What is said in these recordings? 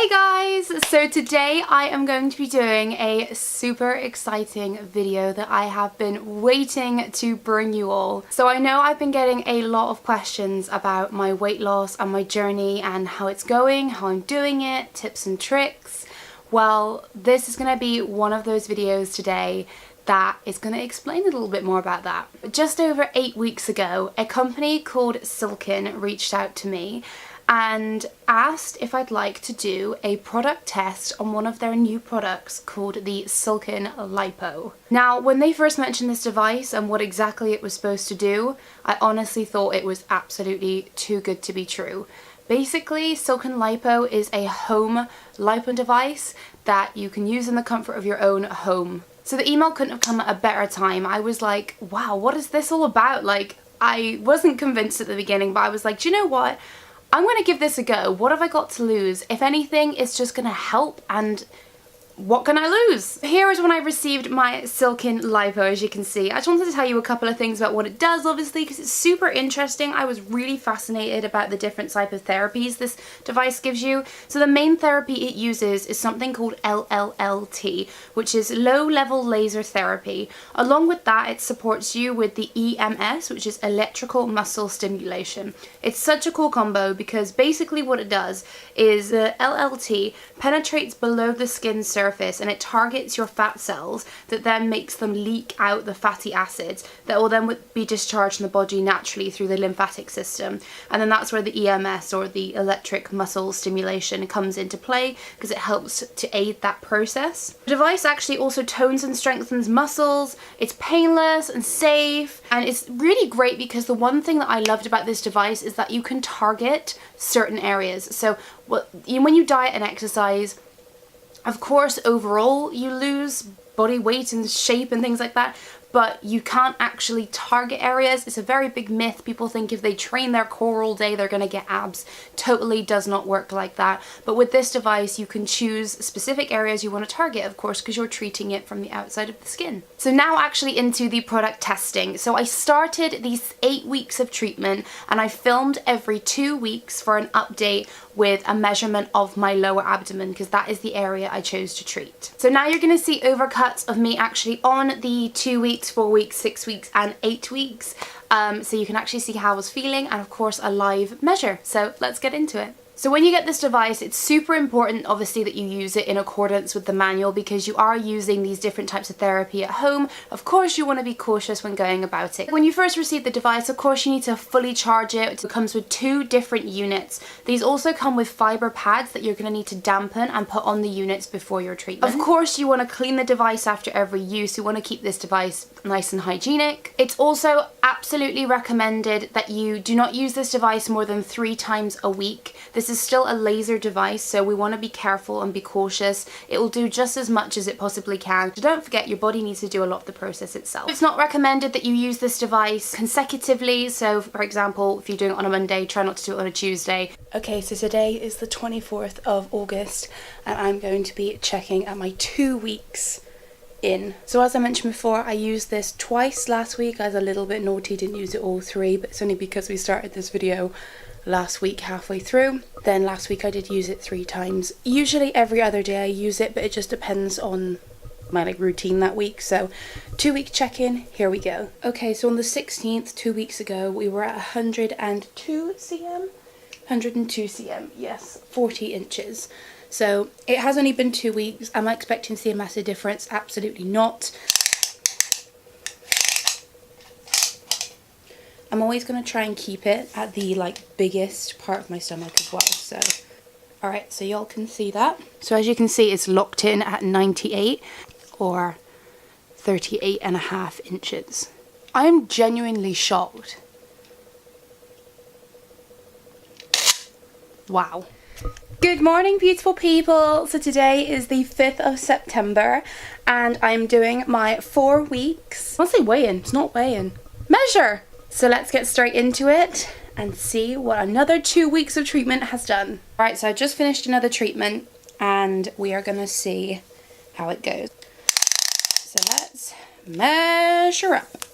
Hey guys! So today I am going to be doing a super exciting video that I have been waiting to bring you all. So I know I've been getting a lot of questions about my weight loss and my journey and how it's going, how I'm doing it, tips and tricks. Well, this is going to be one of those videos today that is going to explain a little bit more about that. Just over 8 weeks ago, a company called Silk'n reached out to me and asked if I'd like to do a product test on one of their new products called the Silk'n Lipo. Now, when they first mentioned this device and what exactly it was supposed to do, I honestly thought it was absolutely too good to be true. Basically, Silk'n Lipo is a home lipo device that you can use in the comfort of your own home. So the email couldn't have come at a better time. I was like, wow, what is this all about? Like, I wasn't convinced at the beginning, but I was like, do you know what? I'm going to give this a go. What have I got to lose? If anything, it's just going to help, and what can I lose? Here is when I received my Silk'n Lipo, as you can see. I just wanted to tell you a couple of things about what it does, obviously, because it's super interesting. I was really fascinated about the different type of therapies this device gives you. So the main therapy it uses is something called LLLT, which is low-level laser therapy. Along with that, it supports you with the EMS, which is electrical muscle stimulation. It's such a cool combo because basically what it does is the LLT penetrates below the skin surface and it targets your fat cells that then makes them leak out the fatty acids that will then be discharged in the body naturally through the lymphatic system. And then that's where the EMS, or the electric muscle stimulation, comes into play because it helps to aid that process. The device actually also tones and strengthens muscles. It's painless and safe, and it's really great because the one thing that I loved about this device is that you can target certain areas. So when you diet and exercise, of course, overall, you lose body weight and shape and things like that, but you can't actually target areas. It's a very big myth. People think if they train their core all day, they're going to get abs. Totally does not work like that. But with this device, you can choose specific areas you want to target, of course, because you're treating it from the outside of the skin. So now actually into the product testing. So I started these 8 weeks of treatment and I filmed every 2 weeks for an update with a measurement of my lower abdomen, because that is the area I chose to treat. So now you're going to see overcuts of me actually on the 2 weeks, 4 weeks, 6 weeks and 8 weeks. So you can actually see how I was feeling, and of course a live measure. So let's get into it. So when you get this device, it's super important obviously that you use it in accordance with the manual, because you are using these different types of therapy at home. Of course you want to be cautious when going about it. When you first receive the device, of course you need to fully charge it. It comes with 2 different units. These also come with fiber pads that you're going to need to dampen and put on the units before your treatment. Of course you want to clean the device after every use. You want to keep this device nice and hygienic. It's also absolutely recommended that you do not use this device more than 3 times a week. This is still a laser device, so we want to be careful and be cautious. It will do just as much as it possibly can. So don't forget, your body needs to do a lot of the process itself. It's not recommended that you use this device consecutively. So for example, if you're doing it on a Monday, try not to do it on a Tuesday. Okay, so today is the 24th of August and I'm going to be checking at my 2 weeks in. So as I mentioned before, I used this twice last week. I was a little bit naughty, didn't use it all 3, but it's only because we started this video last week halfway through. Then last week I did use it 3 times. Usually every other day I use it, but it just depends on my routine that week. So 2 week check-in, here we go. Okay, so on the 16th, 2 weeks ago, we were at 102 cm. 102 cm, yes, 40 inches. So it has only been 2 weeks. Am I expecting to see a massive difference? Absolutely not. I'm always going to try and keep it at the biggest part of my stomach as well. So, alright, so y'all can see that. So as you can see, it's locked in at 98 or 38.5 inches. I'm genuinely shocked. Wow. Good morning, beautiful people. So today is the 5th of September and I'm doing my 4 weeks. I want to say weigh-in, it's not weigh-in. Measure! So let's get straight into it and see what another 2 weeks of treatment has done. Alright, so I just finished another treatment and we are going to see how it goes. So let's measure up.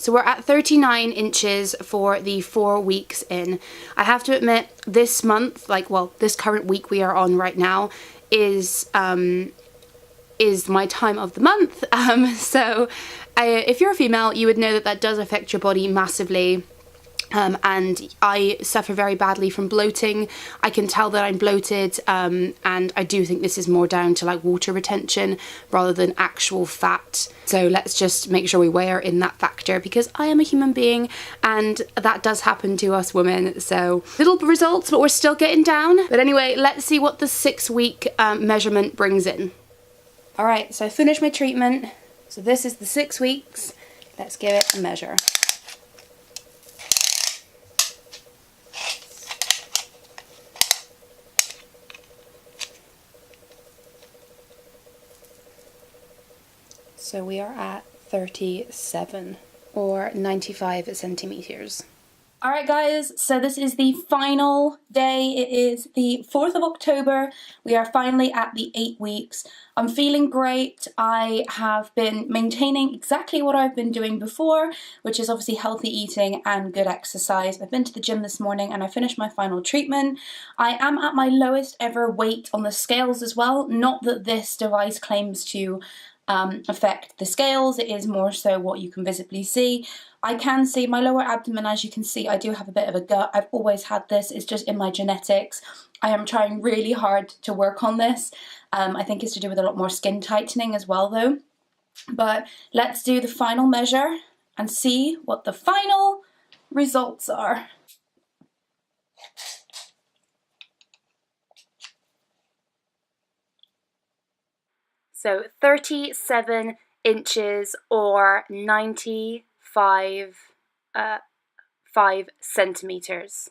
So we're at 39 inches for the 4 weeks in. I have to admit, this month, like, well, this current week we are on right now is my time of the month. If you're a female, you would know that that does affect your body massively. And I suffer very badly from bloating. I can tell that I'm bloated, and I do think this is more down to like water retention rather than actual fat. So let's just make sure we weigh her in that factor, because I am a human being and that does happen to us women. So little results, but we're still getting down. But anyway, let's see what the 6-week measurement brings in. All right, so I finished my treatment. So this is the 6 weeks. Let's give it a measure. So we are at 37 or 95 centimeters. All right, guys, so this is the final day. It is the 4th of October. We are finally at the 8 weeks. I'm feeling great. I have been maintaining exactly what I've been doing before, which is obviously healthy eating and good exercise. I've been to the gym this morning and I finished my final treatment. I am at my lowest ever weight on the scales as well. Not that this device claims to affect the scales, it is more so what you can visibly see. I can see my lower abdomen, as you can see, I do have a bit of a gut. I've always had this, it's just in my genetics. I am trying really hard to work on this. I think it's to do with a lot more skin tightening as well though. But let's do the final measure and see what the final results are. So 37 inches or 95 centimeters.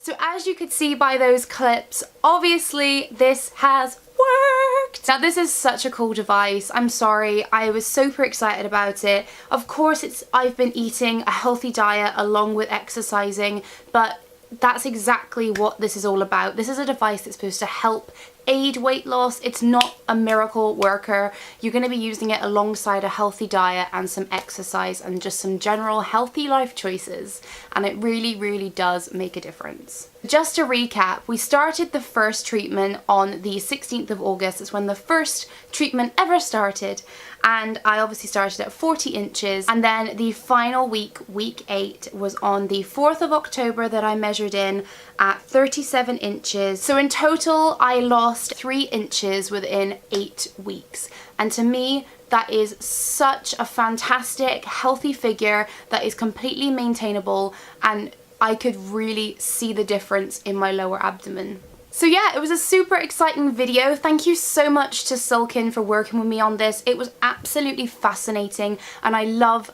So as you could see by those clips, obviously this has worked. Now this is such a cool device. I'm sorry, I was super excited about it. Of course I've been eating a healthy diet along with exercising, but that's exactly what this is all about. This is a device that's supposed to help aid weight loss. It's not a miracle worker. You're going to be using it alongside a healthy diet and some exercise and just some general healthy life choices, and it really, really does make a difference. Just to recap, we started the first treatment on the 16th of August. It's when the first treatment ever started, and I obviously started at 40 inches, and then the final week, week 8, was on the 4th of October that I measured in at 37 inches. So in total I lost 3 inches within 8 weeks, and to me that is such a fantastic healthy figure that is completely maintainable, and I could really see the difference in my lower abdomen. So yeah, it was a super exciting video. Thank you so much to Silk'n for working with me on this. It was absolutely fascinating, and I love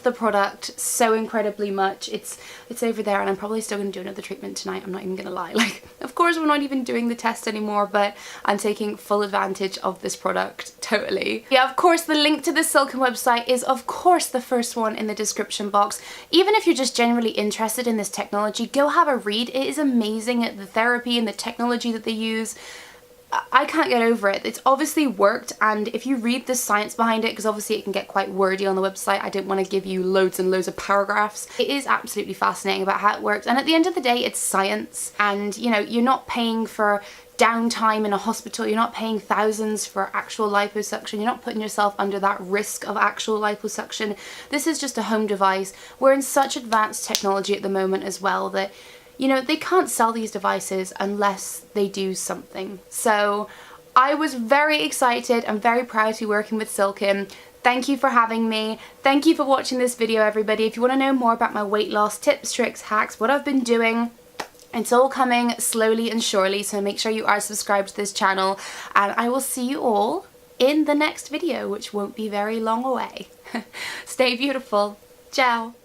the product so incredibly much. It's over there, and I'm probably still going to do another treatment tonight. I'm not even going to lie. Like, of course we're not even doing the test anymore, but I'm taking full advantage of this product, totally. Yeah, of course the link to the Silk'n website is of course the first one in the description box. Even if you're just generally interested in this technology, go have a read. It is amazing at the therapy and the technology that they use. I can't get over it. It's obviously worked, and if you read the science behind it, because obviously it can get quite wordy on the website, I didn't want to give you loads and loads of paragraphs. It is absolutely fascinating about how it works, and at the end of the day it's science, and you know, you're not paying for downtime in a hospital, you're not paying thousands for actual liposuction, you're not putting yourself under that risk of actual liposuction. This is just a home device. We're in such advanced technology at the moment as well that, you know, they can't sell these devices unless they do something. So I was very excited and very proud to be working with Silk'n. Thank you for having me. Thank you for watching this video, everybody. If you want to know more about my weight loss tips, tricks, hacks, what I've been doing, it's all coming slowly and surely, so make sure you are subscribed to this channel, and I will see you all in the next video, which won't be very long away. Stay beautiful. Ciao.